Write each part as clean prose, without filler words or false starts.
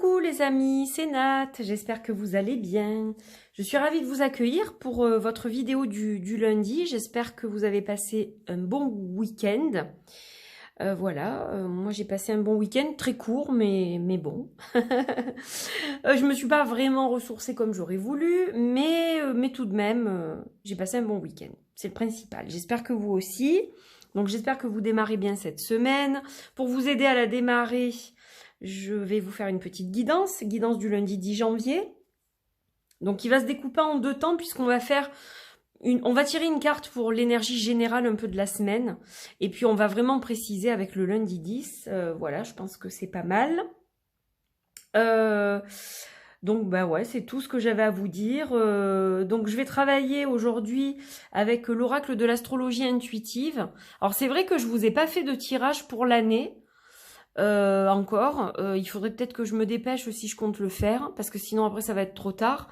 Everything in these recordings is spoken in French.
Coucou les amis, c'est Nat, j'espère que vous allez bien. Je suis ravie de vous accueillir pour votre vidéo du lundi. J'espère que vous avez passé un bon week-end. Moi j'ai passé un bon week-end, très court mais bon. Je me suis pas vraiment ressourcée comme j'aurais voulu, mais tout de même, j'ai passé un bon week-end. C'est le principal. J'espère que vous aussi. Donc j'espère que vous démarrez bien cette semaine. Pour vous aider à la démarrer, je vais vous faire une petite guidance du lundi 10 janvier. Donc il va se découper en deux temps puisqu'on va faire on va tirer une carte pour l'énergie générale un peu de la semaine. Et puis on va vraiment préciser avec le lundi 10. Voilà, je pense que c'est pas mal. Donc bah ouais, c'est tout ce que j'avais à vous dire. Donc je vais travailler aujourd'hui avec l'oracle de l'astrologie intuitive. Alors c'est vrai que je vous ai pas fait de tirage pour l'année. Encore, il faudrait peut-être que je me dépêche si je compte le faire, parce que sinon après ça va être trop tard.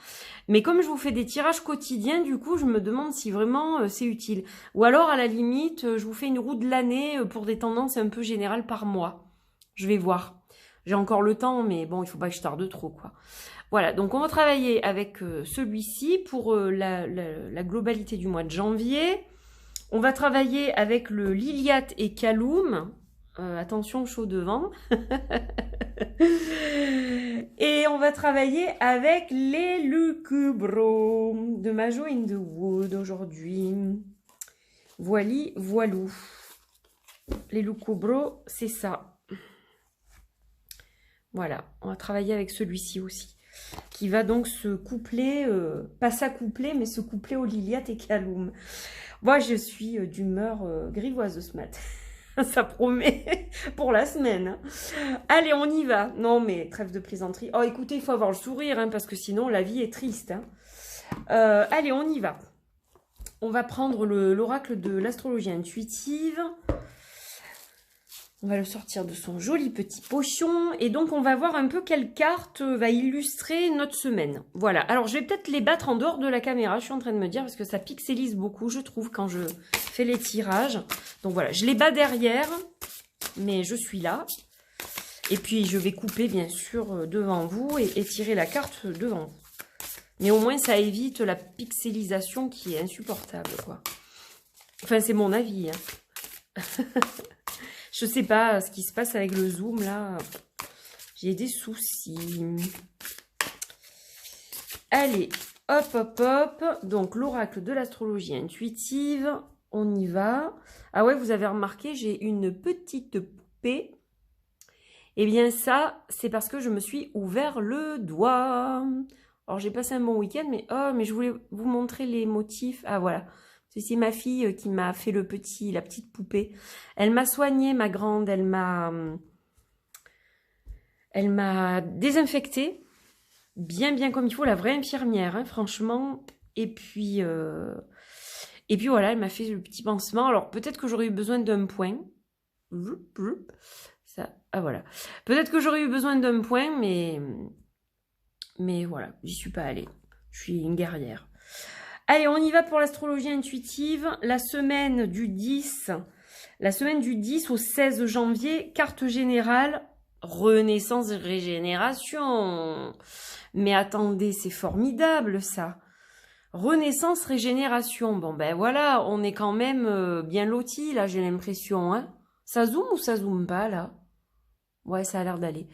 Mais comme je vous fais des tirages quotidiens, du coup je me demande si vraiment c'est utile. Ou alors à la limite, je vous fais une roue de l'année pour des tendances un peu générales par mois. Je vais voir. J'ai encore le temps, mais bon, il faut pas que je tarde trop, quoi. Voilà, donc on va travailler avec celui-ci pour la globalité du mois de janvier. On va travailler avec le Liliat et Kaloum. Attention, chaud devant. Et on va travailler avec les Lucubro de Majo in the Wood aujourd'hui. Voili, voilou. Les Lucubro, c'est ça. Voilà, on va travailler avec celui-ci aussi. Qui va donc se coupler, pas s'accoupler, mais se coupler au Liliat et Kaloum. Moi, je suis d'humeur grivoise ce matin. Ça promet pour la semaine. Allez, on y va. Non, mais trêve de plaisanterie. Oh, écoutez, il faut avoir le sourire, hein, parce que sinon, la vie est triste. Hein. Allez, on y va. On va prendre l'oracle de l'astrologie intuitive. On va le sortir de son joli petit pochon. Et donc, on va voir un peu quelle carte va illustrer notre semaine. Voilà. Alors, je vais peut-être les battre en dehors de la caméra. Je suis en train de me dire, parce que ça pixelise beaucoup, je trouve, quand je fais les tirages. Donc, voilà. Je les bats derrière, mais je suis là. Et puis, je vais couper, bien sûr, devant vous et tirer la carte devant vous. Mais au moins, ça évite la pixelisation qui est insupportable, quoi. Enfin, c'est mon avis, hein. Je sais pas ce qui se passe avec le zoom là. J'ai des soucis. Allez, hop, hop, hop. Donc, l'oracle de l'astrologie intuitive. On y va. Ah ouais, vous avez remarqué, j'ai une petite poupée. Eh bien, ça, c'est parce que je me suis ouvert le doigt. Alors, j'ai passé un bon week-end, mais mais je voulais vous montrer les motifs. Ah, voilà. C'est ma fille qui m'a fait la petite poupée. Elle m'a soignée, ma grande. Elle m'a désinfectée. Bien comme il faut. La vraie infirmière, hein, franchement. Et puis voilà, elle m'a fait le petit pansement. Alors, peut-être que j'aurais eu besoin d'un point. Ça, ah, voilà. Peut-être que j'aurais eu besoin d'un point, mais voilà, j'y suis pas allée. Je suis une guerrière. Allez, on y va pour l'astrologie intuitive. La semaine du 10 au 16 janvier, carte générale, renaissance, régénération. Mais attendez, c'est formidable ça. Renaissance, régénération. Bon ben voilà, on est quand même bien lotis là, j'ai l'impression. Hein. Ça zoome ou ça zoome pas là? Ouais, ça a l'air d'aller.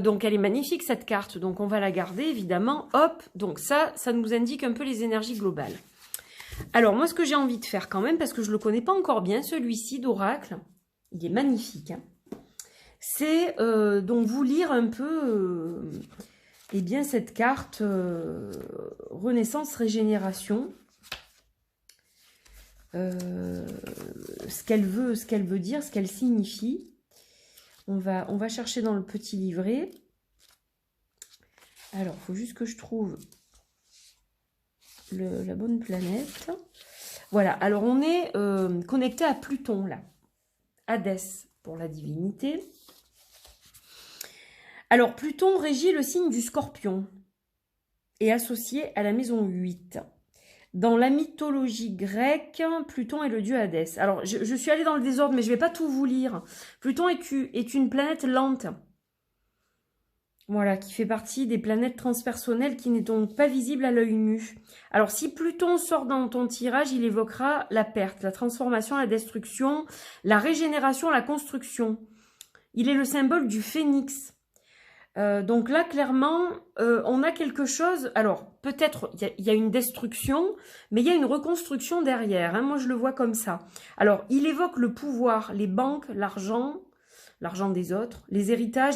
Donc, elle est magnifique, cette carte. Donc, on va la garder, évidemment. Hop, donc ça nous indique un peu les énergies globales. Alors, moi, ce que j'ai envie de faire quand même, parce que je ne le connais pas encore bien, celui-ci d'oracle, il est magnifique. Hein, c'est donc vous lire un peu eh bien, cette carte Renaissance, Régénération. Ce qu'elle veut dire, ce qu'elle signifie. On va chercher dans le petit livret. Alors, il faut juste que je trouve la bonne planète. Voilà, alors on est connecté à Pluton, là. Hadès, pour la divinité. Alors, Pluton régit le signe du Scorpion et associé à la maison 8. Dans la mythologie grecque, Pluton est le dieu Hadès. Alors, je suis allée dans le désordre, mais je ne vais pas tout vous lire. Pluton est une planète lente. Voilà, qui fait partie des planètes transpersonnelles qui n'est donc pas visible à l'œil nu. Alors, si Pluton sort dans ton tirage, il évoquera la perte, la transformation, la destruction, la régénération, la construction. Il est le symbole du phénix. Donc là, clairement, on a quelque chose... Alors, peut-être, il y a une destruction, mais il y a une reconstruction derrière. Hein, moi, je le vois comme ça. Alors, il évoque le pouvoir, les banques, l'argent des autres, les héritages,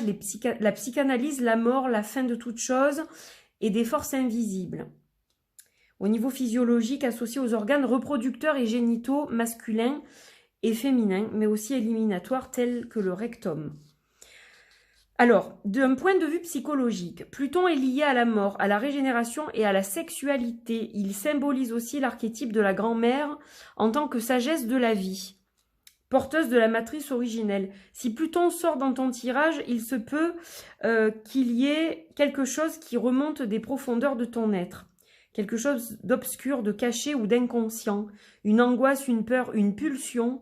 la psychanalyse, la mort, la fin de toute chose et des forces invisibles. Au niveau physiologique, associé aux organes reproducteurs et génitaux masculins et féminins, mais aussi éliminatoires tels que le rectum. Alors, d'un point de vue psychologique, Pluton est lié à la mort, à la régénération et à la sexualité. Il symbolise aussi l'archétype de la grand-mère en tant que sagesse de la vie, porteuse de la matrice originelle. Si Pluton sort dans ton tirage, il se peut qu'il y ait quelque chose qui remonte des profondeurs de ton être. Quelque chose d'obscur, de caché ou d'inconscient. Une angoisse, une peur, une pulsion.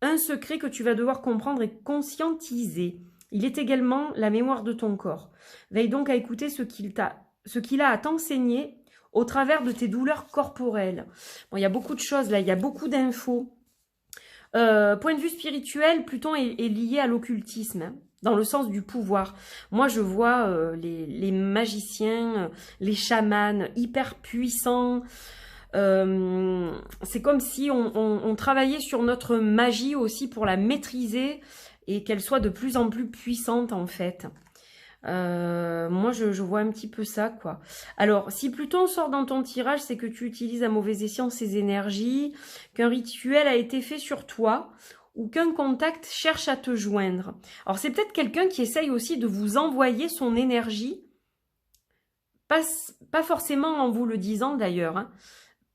Un secret que tu vas devoir comprendre et conscientiser. Il est également la mémoire de ton corps. Veille donc à écouter ce qu'il a à t'enseigner au travers de tes douleurs corporelles. Bon, il y a beaucoup de choses là, il y a beaucoup d'infos. Point de vue spirituel, Pluton est lié à l'occultisme, hein, dans le sens du pouvoir. Moi, je vois les magiciens, les chamans hyper puissants. C'est comme si on travaillait sur notre magie aussi pour la maîtriser et qu'elle soit de plus en plus puissante en fait. Moi, je vois un petit peu ça, quoi. Alors, si Pluton sort dans ton tirage, c'est que tu utilises à mauvais escient ces énergies, qu'un rituel a été fait sur toi ou qu'un contact cherche à te joindre. Alors, c'est peut-être quelqu'un qui essaye aussi de vous envoyer son énergie, pas forcément en vous le disant d'ailleurs, hein.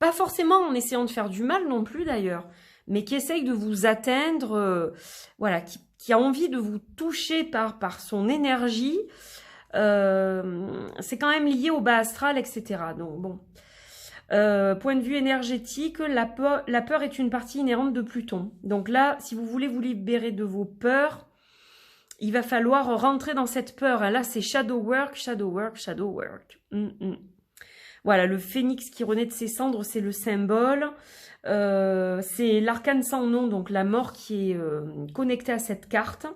Pas forcément en essayant de faire du mal non plus d'ailleurs, mais qui essaye de vous atteindre, voilà, qui a envie de vous toucher par son énergie. C'est quand même lié au bas astral, etc. Donc bon, point de vue énergétique, la peur est une partie inhérente de Pluton. Donc là, si vous voulez vous libérer de vos peurs, il va falloir rentrer dans cette peur. Là, c'est shadow work, shadow work, shadow work. Voilà, le phénix qui renaît de ses cendres, c'est le symbole. C'est l'arcane sans nom, donc la mort qui est connectée à cette carte.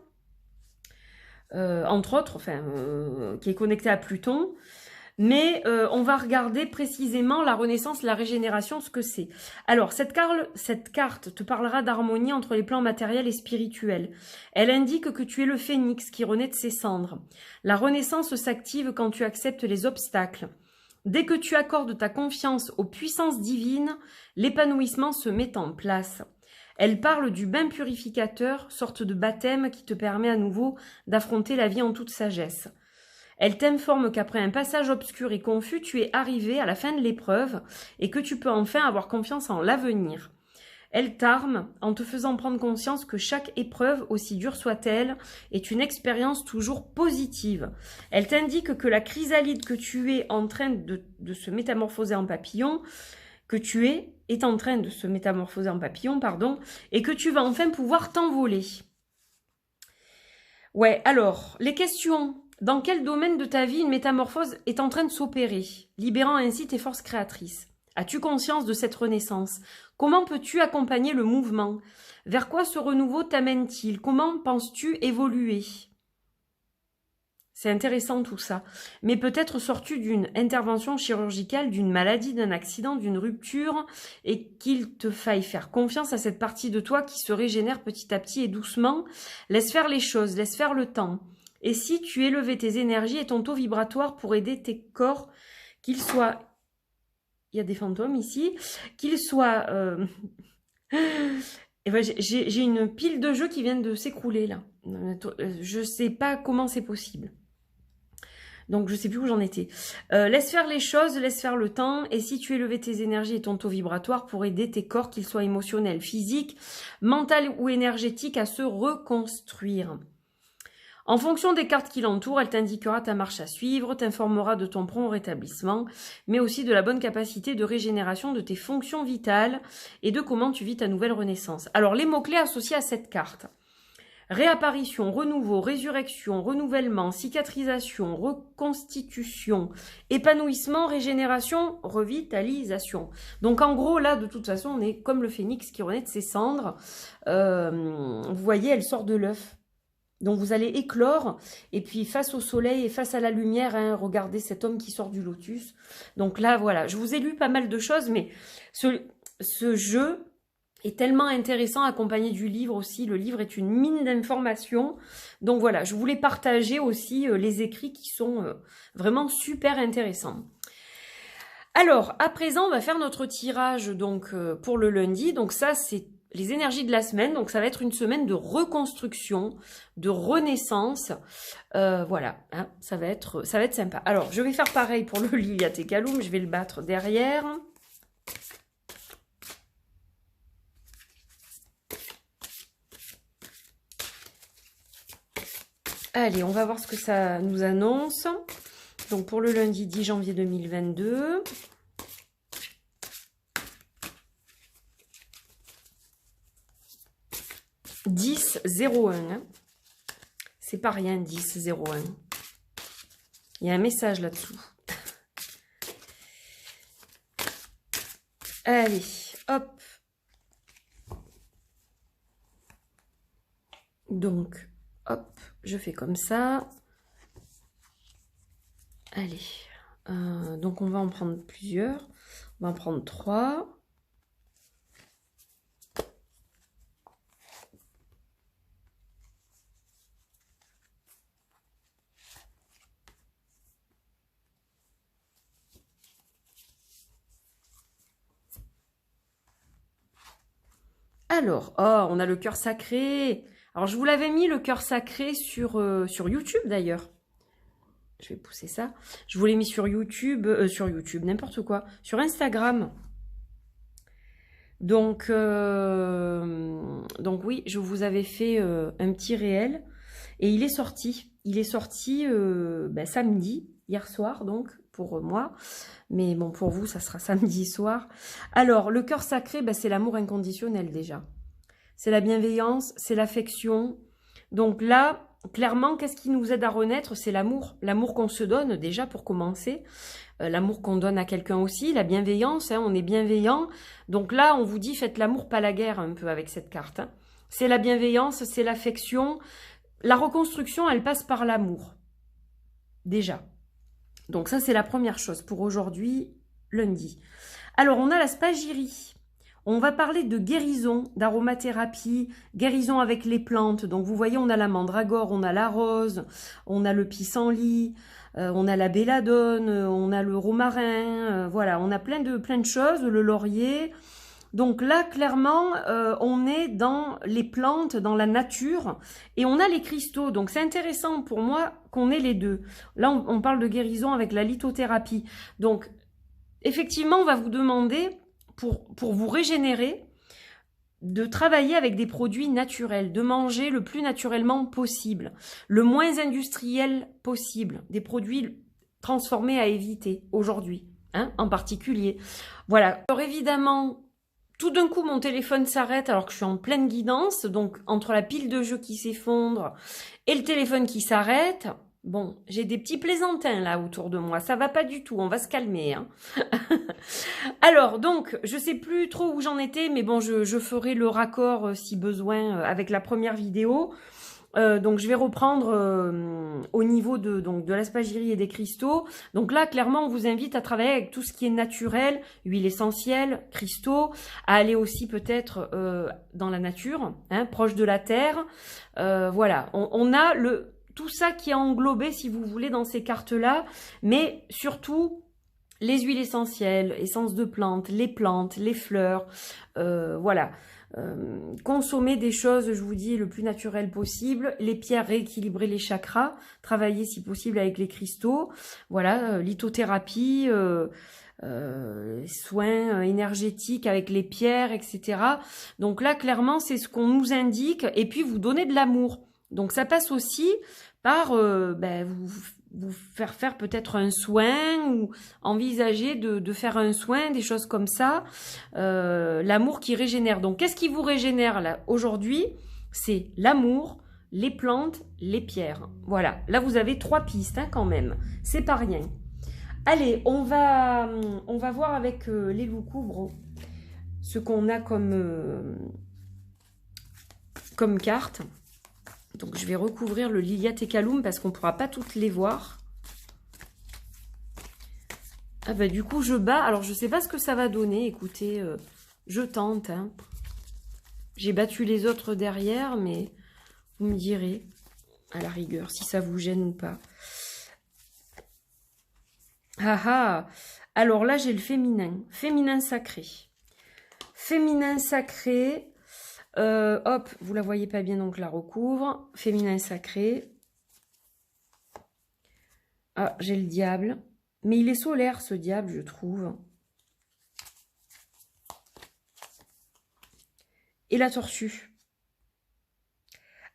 Entre autres, enfin, qui est connectée à Pluton. Mais on va regarder précisément la renaissance, la régénération, ce que c'est. Alors, cette carte te parlera d'harmonie entre les plans matériels et spirituels. Elle indique que tu es le phénix qui renaît de ses cendres. La renaissance s'active quand tu acceptes les obstacles. Dès que tu accordes ta confiance aux puissances divines, l'épanouissement se met en place. Elle parle du bain purificateur, sorte de baptême qui te permet à nouveau d'affronter la vie en toute sagesse. Elle t'informe qu'après un passage obscur et confus, tu es arrivé à la fin de l'épreuve et que tu peux enfin avoir confiance en l'avenir. Elle t'arme en te faisant prendre conscience que chaque épreuve, aussi dure soit-elle, est une expérience toujours positive. Elle t'indique que la chrysalide que tu es en train de se métamorphoser en papillon, est en train de se métamorphoser en papillon, pardon, et que tu vas enfin pouvoir t'envoler. Ouais, alors, les questions. Dans quel domaine de ta vie une métamorphose est en train de s'opérer, libérant ainsi tes forces créatrices? As-tu conscience de cette renaissance? Comment peux-tu accompagner le mouvement? Vers quoi ce renouveau t'amène-t-il? Comment penses-tu évoluer? C'est intéressant tout ça. Mais peut-être sors-tu d'une intervention chirurgicale, d'une maladie, d'un accident, d'une rupture, et qu'il te faille faire confiance à cette partie de toi qui se régénère petit à petit et doucement. Laisse faire les choses, laisse faire le temps. Et si tu élevais tes énergies et ton taux vibratoire pour aider tes corps, qu'ils soient... Il y a des fantômes ici. Qu'ils soient... Et ben, j'ai une pile de jeux qui viennent de s'écrouler là. Je sais pas comment c'est possible. Donc je sais plus où j'en étais. Laisse faire les choses, laisse faire le temps. Et si tu élevais tes énergies et ton taux vibratoire pour aider tes corps, qu'ils soient émotionnels, physiques, mentaux ou énergétiques, à se reconstruire. En fonction des cartes qui l'entourent, elle t'indiquera ta marche à suivre, t'informera de ton prompt rétablissement, mais aussi de la bonne capacité de régénération de tes fonctions vitales et de comment tu vis ta nouvelle renaissance. Alors, les mots-clés associés à cette carte. réapparition, renouveau, résurrection, renouvellement, cicatrisation, reconstitution, épanouissement, régénération, revitalisation. Donc en gros, là, de toute façon, on est comme le phénix qui renaît de ses cendres. Vous voyez, elle sort de l'œuf. Donc vous allez éclore, et puis face au soleil et face à la lumière, hein, regardez cet homme qui sort du lotus. Donc là, voilà, je vous ai lu pas mal de choses, mais ce jeu est tellement intéressant, accompagné du livre aussi. Le livre est une mine d'informations. Donc voilà, je voulais partager aussi les écrits qui sont vraiment super intéressants. Alors, à présent, on va faire notre tirage donc pour le lundi. Donc ça, c'est les énergies de la semaine. Donc ça va être une semaine de reconstruction, de renaissance. Voilà, hein, ça va être sympa. Alors, je vais faire pareil pour le Liliathecalum. Je vais le battre derrière. Allez, on va voir ce que ça nous annonce. Donc pour le lundi 10 janvier 2022. « 10-01 hein. C'est pas rien, 10-01. Il y a un message là-dessous. Allez, hop. Donc, hop, je fais comme ça. Allez, donc on va en prendre plusieurs. On va en prendre 3. Alors, oh, on a le cœur sacré. Alors, je vous l'avais mis, le cœur sacré, sur YouTube, d'ailleurs. Je vais pousser ça. Je vous l'ai mis sur YouTube, n'importe quoi. Sur Instagram. Donc oui, je vous avais fait un petit réel. Et il est sorti. Il est sorti samedi, hier soir, donc, pour moi. Mais bon, pour vous, ça sera samedi soir. Alors, le cœur sacré, c'est l'amour inconditionnel déjà. C'est la bienveillance, c'est l'affection. Donc là, clairement, qu'est-ce qui nous aide à renaître? C'est l'amour. L'amour qu'on se donne déjà pour commencer. L'amour qu'on donne à quelqu'un aussi. La bienveillance, hein, on est bienveillant. Donc là, on vous dit, faites l'amour, pas la guerre un peu avec cette carte. Hein. C'est la bienveillance, c'est l'affection. La reconstruction, elle passe par l'amour. Déjà. Donc ça, c'est la première chose pour aujourd'hui, lundi. Alors, on a la spagyrie. On va parler de guérison, d'aromathérapie, guérison avec les plantes. Donc, vous voyez, on a la mandragore, on a la rose, on a le pissenlit, on a la belladone, on a le romarin. Voilà, on a plein de choses, le laurier. Donc là, clairement, on est dans les plantes, dans la nature, et on a les cristaux. Donc c'est intéressant pour moi qu'on ait les deux. Là, on parle de guérison avec la lithothérapie. Donc, effectivement, on va vous demander, pour vous régénérer, de travailler avec des produits naturels, de manger le plus naturellement possible, le moins industriel possible, des produits transformés à éviter aujourd'hui, hein, en particulier. Voilà. Alors évidemment, tout d'un coup, mon téléphone s'arrête alors que je suis en pleine guidance. Donc, entre la pile de jeux qui s'effondre et le téléphone qui s'arrête, bon, j'ai des petits plaisantins là autour de moi. Ça va pas du tout, on va se calmer. Hein. Alors, donc, je sais plus trop où j'en étais, mais bon, je ferai le raccord si besoin avec la première vidéo. Donc je vais reprendre au niveau de la spagyrie et des cristaux. Donc là, clairement, on vous invite à travailler avec tout ce qui est naturel, huile essentielle, cristaux, à aller aussi peut-être dans la nature, hein, proche de la terre. Voilà, on a tout ça qui est englobé, si vous voulez, dans ces cartes-là, mais surtout les huiles essentielles, essences de plantes, les fleurs, voilà. Consommer des choses, je vous dis, le plus naturel possible. Les pierres, rééquilibrer les chakras. Travailler, si possible, avec les cristaux. Voilà, lithothérapie, soins énergétiques avec les pierres, etc. Donc là, clairement, c'est ce qu'on nous indique. Et puis, vous donner de l'amour. Donc, ça passe aussi par vous faire peut-être un soin ou envisager de faire un soin, des choses comme ça. L'amour qui régénère. Donc, qu'est-ce qui vous régénère là aujourd'hui? C'est l'amour, les plantes, les pierres. Voilà, là vous avez 3 pistes hein, quand même, c'est pas rien. Allez, on va voir avec les loups-coubres ce qu'on a comme carte. Donc je vais recouvrir le Liliathecarum parce qu'on ne pourra pas toutes les voir. Ah bah du coup je bats, alors je ne sais pas ce que ça va donner, écoutez, je tente. Hein. J'ai battu les autres derrière, mais vous me direz, à la rigueur, si ça vous gêne ou pas. Ah ah. Alors là, j'ai le féminin. Féminin sacré. Féminin sacré. Hop, vous la voyez pas bien, donc la recouvre. Féminin sacré. Ah, j'ai le diable. Mais il est solaire, ce diable, je trouve. Et la tortue.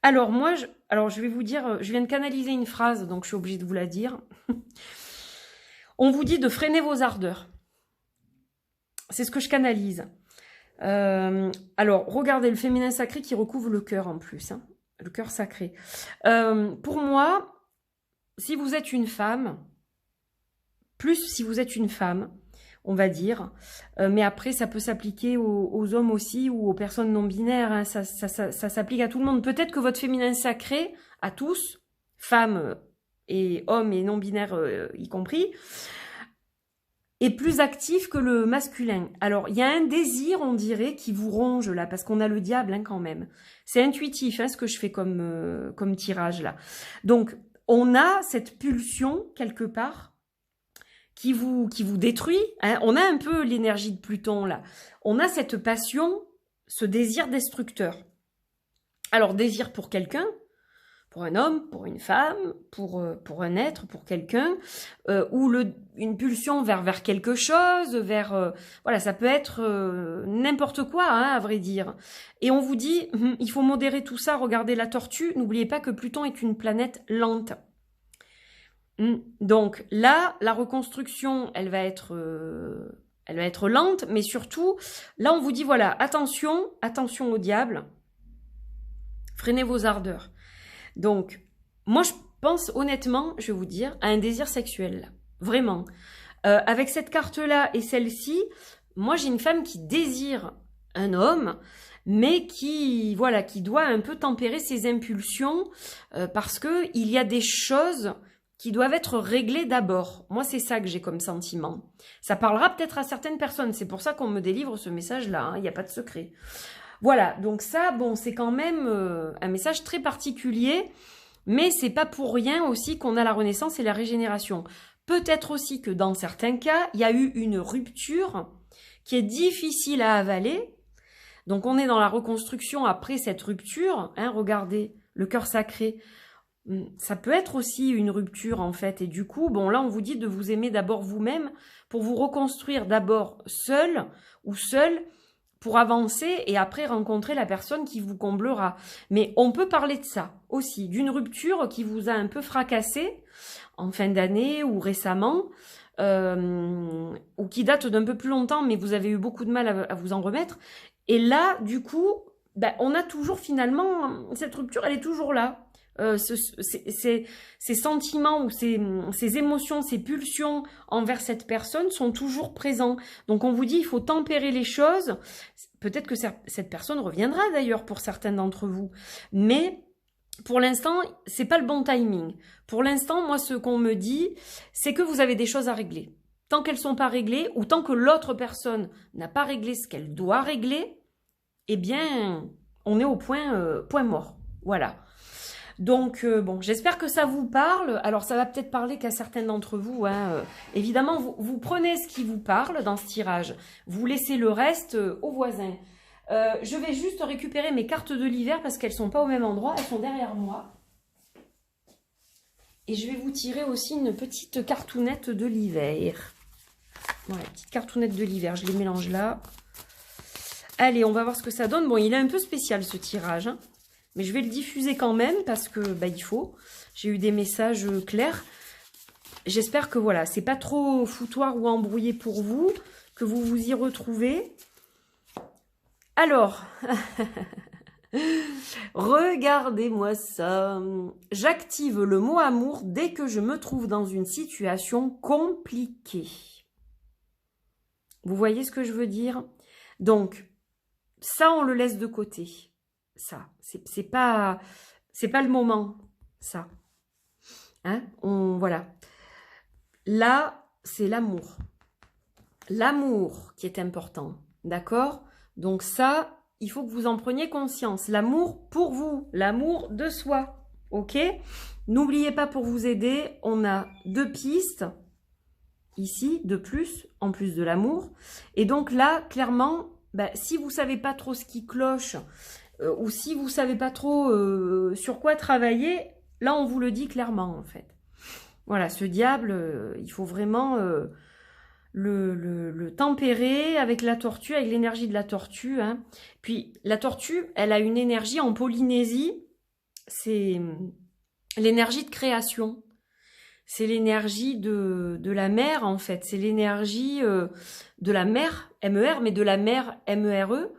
Alors, moi, je vais vous dire, je viens de canaliser une phrase, donc je suis obligée de vous la dire. On vous dit de freiner vos ardeurs. C'est ce que je canalise. Alors, regardez le féminin sacré qui recouvre le cœur en plus. Hein, le cœur sacré. Pour moi, si vous êtes une femme, plus si vous êtes une femme, on va dire, mais après, ça peut s'appliquer aux hommes aussi ou aux personnes non binaires. Hein, ça s'applique à tout le monde. Peut-être que votre féminin sacré, à tous, femmes et hommes et non binaires y compris, est plus actif que le masculin. Alors, il y a un désir, on dirait, qui vous ronge là, parce qu'on a le diable hein, quand même. C'est intuitif hein, ce que je fais comme tirage là. Donc, on a cette pulsion quelque part qui vous détruit. Hein. On a un peu l'énergie de Pluton là. On a cette passion, ce désir destructeur. Alors, désir pour quelqu'un, pour un homme, pour une femme, pour un être, pour quelqu'un, ou une pulsion vers quelque chose, voilà, ça peut être n'importe quoi, hein, à vrai dire. Et on vous dit, il faut modérer tout ça, regardez la tortue, n'oubliez pas que Pluton est une planète lente. Donc là, la reconstruction, elle va être lente, mais surtout, là on vous dit, voilà, attention au diable, freinez vos ardeurs. Donc, moi, je pense honnêtement, je vais vous dire, à un désir sexuel. Vraiment. Avec cette carte-là et celle-ci, moi, j'ai une femme qui désire un homme, mais qui doit un peu tempérer ses impulsions parce que il y a des choses qui doivent être réglées d'abord. Moi, c'est ça que j'ai comme sentiment. Ça parlera peut-être à certaines personnes. C'est pour ça qu'on me délivre ce message-là. Hein, il n'y a pas de secret. Voilà, donc ça, bon, c'est quand même un message très particulier, mais c'est pas pour rien aussi qu'on a la renaissance et la régénération. Peut-être aussi que dans certains cas, il y a eu une rupture qui est difficile à avaler. Donc on est dans la reconstruction après cette rupture. Hein, regardez, le cœur sacré, ça peut être aussi une rupture en fait. Et du coup, bon là, on vous dit de vous aimer d'abord vous-même pour vous reconstruire d'abord seul ou seul, pour avancer et après rencontrer la personne qui vous comblera. Mais on peut parler de ça aussi, d'une rupture qui vous a un peu fracassé en fin d'année ou récemment, ou qui date d'un peu plus longtemps, mais vous avez eu beaucoup de mal à vous en remettre. Et là, du coup, ben, on a toujours finalement, cette rupture, elle est toujours là. Ces sentiments ou ces émotions, ces pulsions envers cette personne sont toujours présents. Donc on vous dit, il faut tempérer les choses. Peut-être que cette personne reviendra d'ailleurs pour certains d'entre vous. Mais pour l'instant, c'est pas le bon timing. Pour l'instant, moi, ce qu'on me dit, c'est que vous avez des choses à régler. Tant qu'elles sont pas réglées, ou tant que l'autre personne n'a pas réglé ce qu'elle doit régler, eh bien, on est au point mort. Voilà. Donc, bon, j'espère que ça vous parle. Alors, ça va peut-être parler qu'à certains d'entre vous. Hein. Évidemment, vous prenez ce qui vous parle dans ce tirage. Vous laissez le reste aux voisins. Je vais juste récupérer mes cartes de l'hiver parce qu'elles ne sont pas au même endroit. Elles sont derrière moi. Et je vais vous tirer aussi une petite cartounette de l'hiver. Voilà, petite cartounette de l'hiver. Je les mélange là. Allez, on va voir ce que ça donne. Bon, il est un peu spécial ce tirage, hein. Mais je vais le diffuser quand même parce que bah, il faut. J'ai eu des messages clairs. J'espère que voilà, c'est pas trop foutoir ou embrouillé pour vous, que vous vous y retrouvez. Alors, Regardez-moi ça. J'active le mot amour dès que je me trouve dans une situation compliquée. Vous voyez ce que je veux dire? Donc, ça, on le laisse de côté. Ça, c'est pas le moment, ça. Hein? Voilà. Là, c'est l'amour. L'amour qui est important. D'accord? Donc ça, il faut que vous en preniez conscience. L'amour pour vous, l'amour de soi. Ok? N'oubliez pas, pour vous aider, on a 2 pistes ici, de plus, en plus de l'amour. Et donc là, clairement, si vous savez pas trop ce qui cloche, ou si vous savez pas trop sur quoi travailler, là, on vous le dit clairement, en fait. Voilà, ce diable, il faut vraiment le tempérer avec la tortue, avec l'énergie de la tortue. Hein. Puis, la tortue, elle a une énergie en Polynésie, c'est l'énergie de création. C'est l'énergie de la mer, en fait. C'est l'énergie de la mer, MER, mais de la mer, MERE.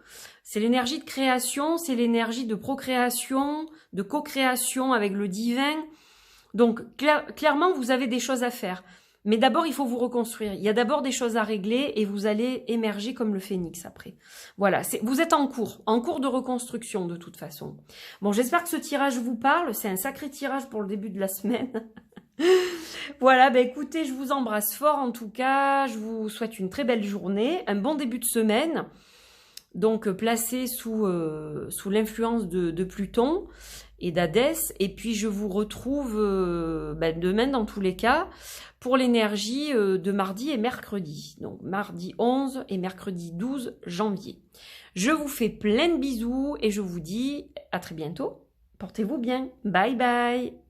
C'est l'énergie de création, c'est l'énergie de procréation, de co-création avec le divin. Donc, clairement, vous avez des choses à faire. Mais d'abord, il faut vous reconstruire. Il y a d'abord des choses à régler et vous allez émerger comme le phénix après. Voilà, vous êtes en cours de reconstruction de toute façon. Bon, j'espère que ce tirage vous parle. C'est un sacré tirage pour le début de la semaine. Voilà, écoutez, je vous embrasse fort en tout cas. Je vous souhaite une très belle journée, un bon début de semaine. Donc, placé sous l'influence de Pluton et d'Hadès. Et puis, je vous retrouve demain dans tous les cas pour l'énergie de mardi et mercredi. Donc, mardi 11 et mercredi 12 janvier. Je vous fais plein de bisous et je vous dis à très bientôt. Portez-vous bien. Bye bye.